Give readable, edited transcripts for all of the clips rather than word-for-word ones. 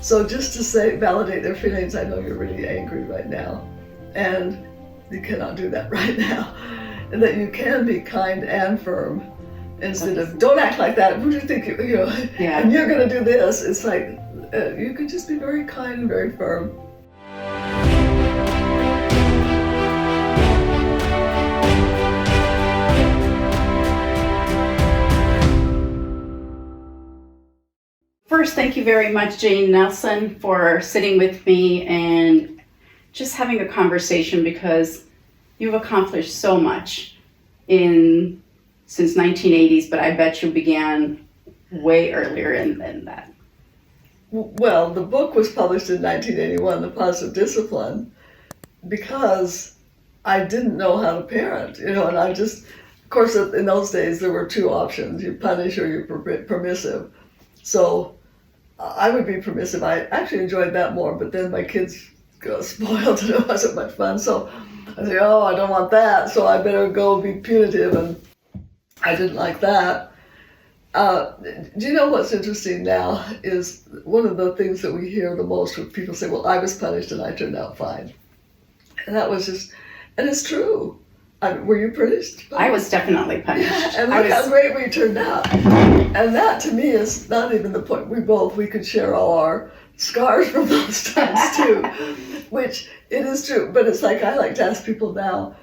So just to say, validate their feelings, I know you're really angry right now, and you cannot do that right now. And that you can be kind and firm instead of, don't act like that, who do you think you know, Yeah. and you're gonna do this. It's like, you can just be very kind and very firm. First, thank you very much, Jane Nelson, for sitting with me and just having a conversation, because you've accomplished so much since 1980s, but I bet you began way earlier than that. Well, the book was published in 1981, The Positive Discipline, because I didn't know how to parent, and I just, of course, in those days, there were two options: you punish or you're permissive. So I would be permissive. I actually enjoyed that more, but then my kids got spoiled and it wasn't much fun. So I said, oh, I don't want that, so I better go be punitive, and I didn't like that. Do you know what's interesting now is one of the things that we hear the most when people say, well, I was punished and I turned out fine. And that was just, and it's true. Were you punished? I was definitely punished. Yeah, and look how great we turned out. And that to me is not even the point. We could share all our scars from those times too, which it is true. But it's like, I like to ask people now,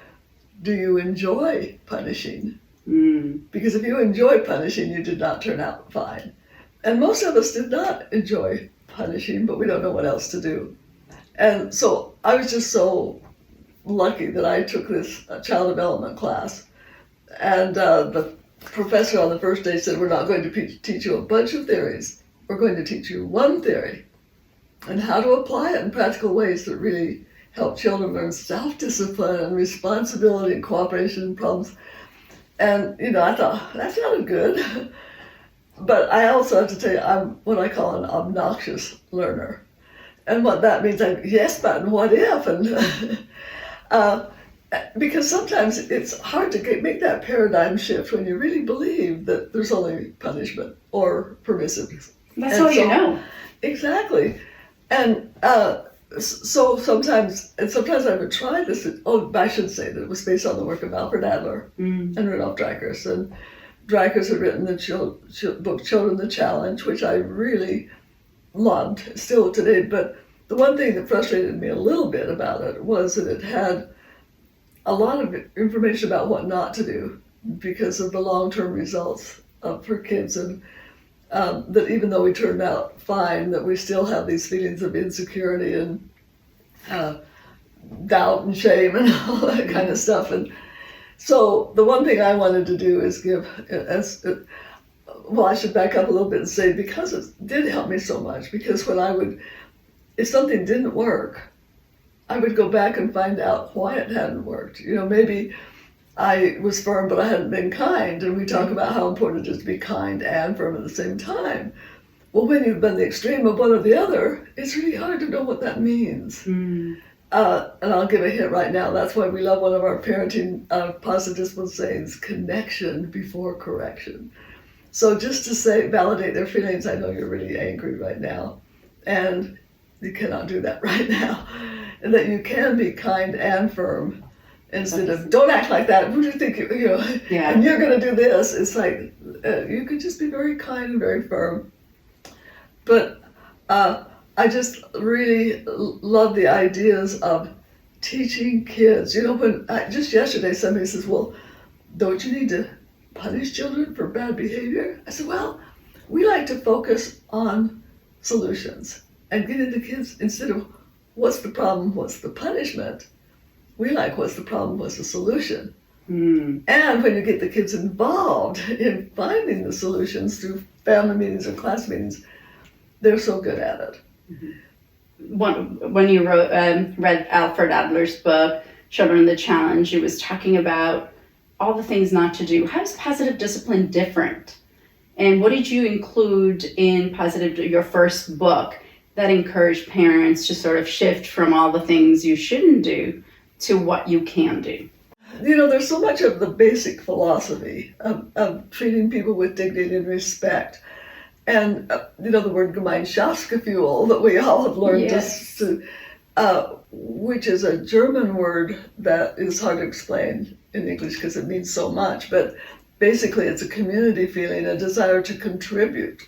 do you enjoy punishing? Because if you enjoy punishing, you did not turn out fine. And most of us did not enjoy punishing, but we don't know what else to do. And so I was just so lucky that I took this child development class. And the professor on the first day said, we're not going to teach you a bunch of theories. We're going to teach you one theory and how to apply it in practical ways that really help children learn self-discipline and responsibility and cooperation and problems. And, I thought, that sounded good. But I also have to tell you, I'm what I call an obnoxious learner. And what that means, yes, but what if? And because sometimes it's hard to make that paradigm shift when you really believe that there's only punishment or permissive. That's all you know. Exactly. And so sometimes I would try this. I should say that it was based on the work of Alfred Adler and Rudolf Dreikurs. And Dreikurs had written the book Children the Challenge, which I really loved still today. But the one thing that frustrated me a little bit about it was that it had a lot of information about what not to do because of the long-term results for kids, and that even though we turned out fine, that we still have these feelings of insecurity and doubt and shame and all that kind of stuff. And so the one thing I wanted to do is I should back up a little bit and say, because it did help me so much, because if something didn't work, I would go back and find out why it hadn't worked. Maybe I was firm, but I hadn't been kind. And we talk about how important it is to be kind and firm at the same time. Well, when you've been the extreme of one or the other, it's really hard to know what that means. And I'll give a hint right now. That's why we love one of our parenting positive discipline sayings, connection before correction. So just to say, validate their feelings, I know you're really angry right now, and you cannot do that right now. And that you can be kind and firm instead of, don't act like that, who do you think you know, Yeah. and you're going to do this. It's like, you can just be very kind and very firm. But I just really love the ideas of teaching kids. When just yesterday somebody says, well, don't you need to punish children for bad behavior? I said, well, we like to focus on solutions and get into kids instead of what's the problem, what's the punishment. We like what's the problem, what's the solution. And when you get the kids involved in finding the solutions through family meetings or class meetings, they're so good at it. When you read Alfred Adler's book, Children the Challenge, he was talking about all the things not to do. How is positive discipline different? And what did you include in your first book that encouraged parents to sort of shift from all the things you shouldn't do to what you can do? There's so much of the basic philosophy of treating people with dignity and respect. And, the word Gemeinschaftsgefühl that we all have learned Yes. which is a German word that is hard to explain in English because it means so much. But basically, it's a community feeling, a desire to contribute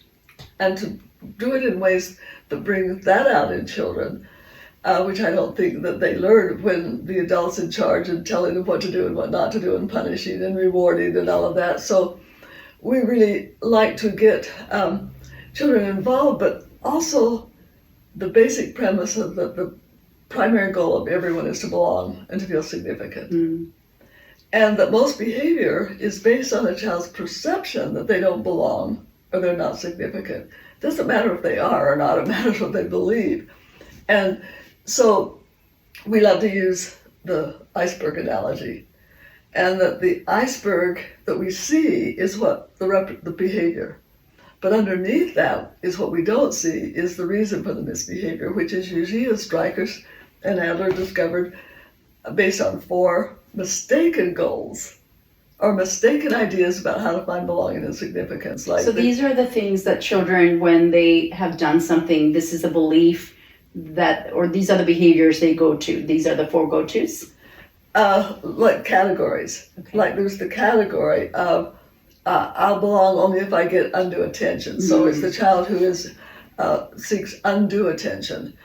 and to do it in ways that bring that out in children, which I don't think that they learn when the adult's in charge and telling them what to do and what not to do and punishing and rewarding and all of that. So we really like to get children involved, but also the basic premise of the primary goal of everyone is to belong and to feel significant. Mm. And that most behavior is based on a child's perception that they don't belong or they're not significant. It doesn't matter if they are or not, it matters what they believe. And so we love to use the iceberg analogy, and that the iceberg that we see is what the behavior. But underneath that is what we don't see is the reason for the misbehavior, which is usually, as Strikers and Adler discovered, based on 4 mistaken goals or mistaken ideas about how to find belonging and significance. So these are the things that children, when they have done something, this is a belief that, or these are the behaviors they go to. These are the 4 go-tos? Like categories. Okay. Like there's the category of I'll belong only if I get undue attention. So it's the child who seeks undue attention.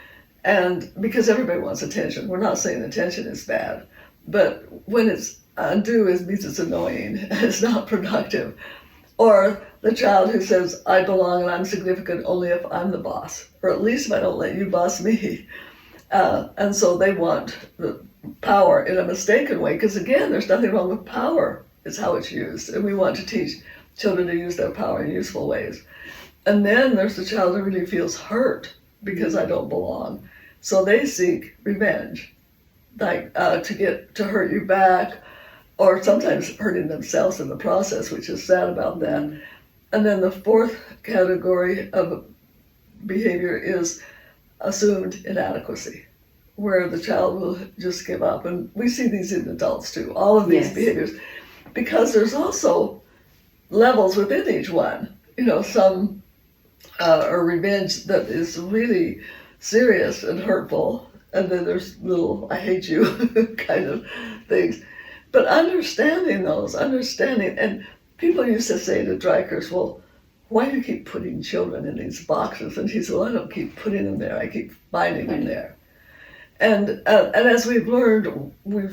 And because everybody wants attention, we're not saying attention is bad, but when it's undue, it means it's annoying, it's not productive. Or the child who says, I belong and I'm significant only if I'm the boss, or at least if I don't let you boss me. And so they want the power in a mistaken way, because again, there's nothing wrong with power. It's how it's used. And we want to teach children to use their power in useful ways. And then there's the child who really feels hurt because I don't belong. So they seek revenge, like to hurt you back, or sometimes hurting themselves in the process, which is sad about that. And then the 4th category of behavior is assumed inadequacy, where the child will just give up. And we see these in adults too, all of these behaviors, because there's also levels within each one. Some are revenge that is really serious and hurtful, and then there's little I hate you kind of things. But understanding, and people used to say to Drykers, well, why do you keep putting children in these boxes? And he said, well, I don't keep putting them there, I keep finding them there. And as we've learned, we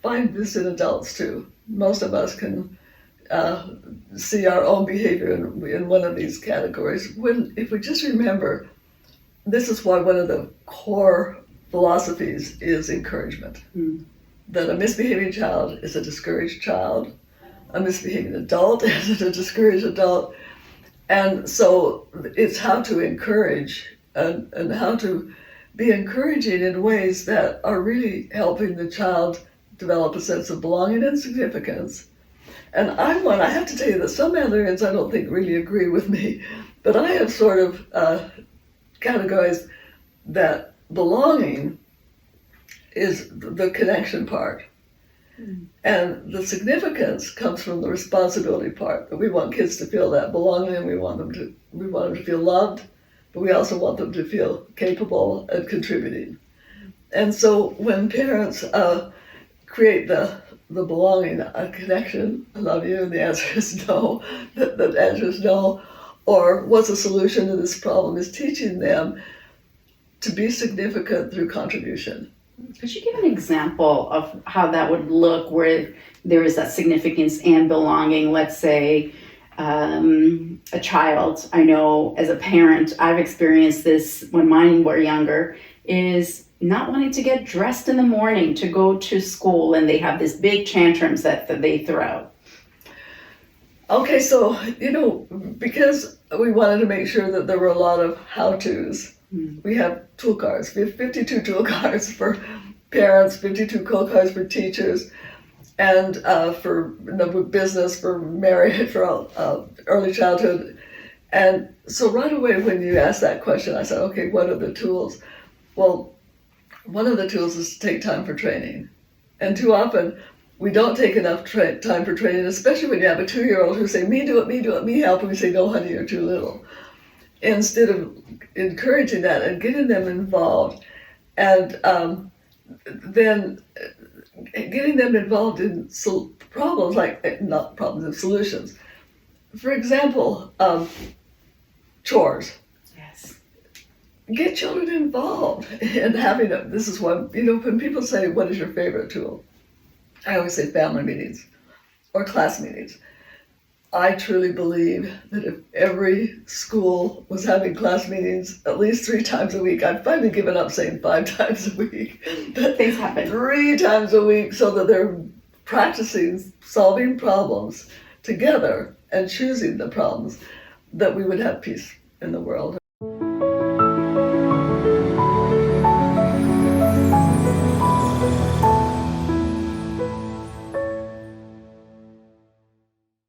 find this in adults too. Most of us can see our own behavior in one of these categories. If we just remember, this is why one of the core philosophies is encouragement. That a misbehaving child is a discouraged child, a misbehaving adult is a discouraged adult. And so it's how to encourage and how to be encouraging in ways that are really helping the child develop a sense of belonging and significance. And I have to tell you that some Adlerians I don't think really agree with me, but I have sort of categorized that belonging is the connection part. And the significance comes from the responsibility part, that we want kids to feel that belonging, and we want them to feel loved, but we also want them to feel capable and contributing. And so when parents create the belonging, a connection, I love you, and the answer is no, the answer is no, or what's the solution to this problem, is teaching them to be significant through contribution. Could you give an example of how that would look, where there is that significance and belonging? Let's say a child, I know as a parent, I've experienced this when mine were younger, is not wanting to get dressed in the morning to go to school, and they have this big tantrums that they throw. Okay, so, because we wanted to make sure that there were a lot of how-tos, we have tool cards. We have 52 tool cards for parents, 52 tool cards for teachers, and for business, for marriage, for early childhood. And so right away when you asked that question, I said, okay, what are the tools? Well, one of the tools is to take time for training. And too often, we don't take enough time for training, especially when you have a 2-year-old who say, me do it, me help, and we say, no, honey, you're too little. instead of encouraging that and getting them involved, and then getting them involved in problems, like not problems and solutions. For example, chores. Yes. Get children involved in having a, this is one, when people say, what is your favorite tool? I always say family meetings or class meetings. I truly believe that if every school was having class meetings at least 3 times a week, I've finally given up saying 5 times a week. Things happen. 3 times a week, so that they're practicing solving problems together and choosing the problems, that we would have peace in the world.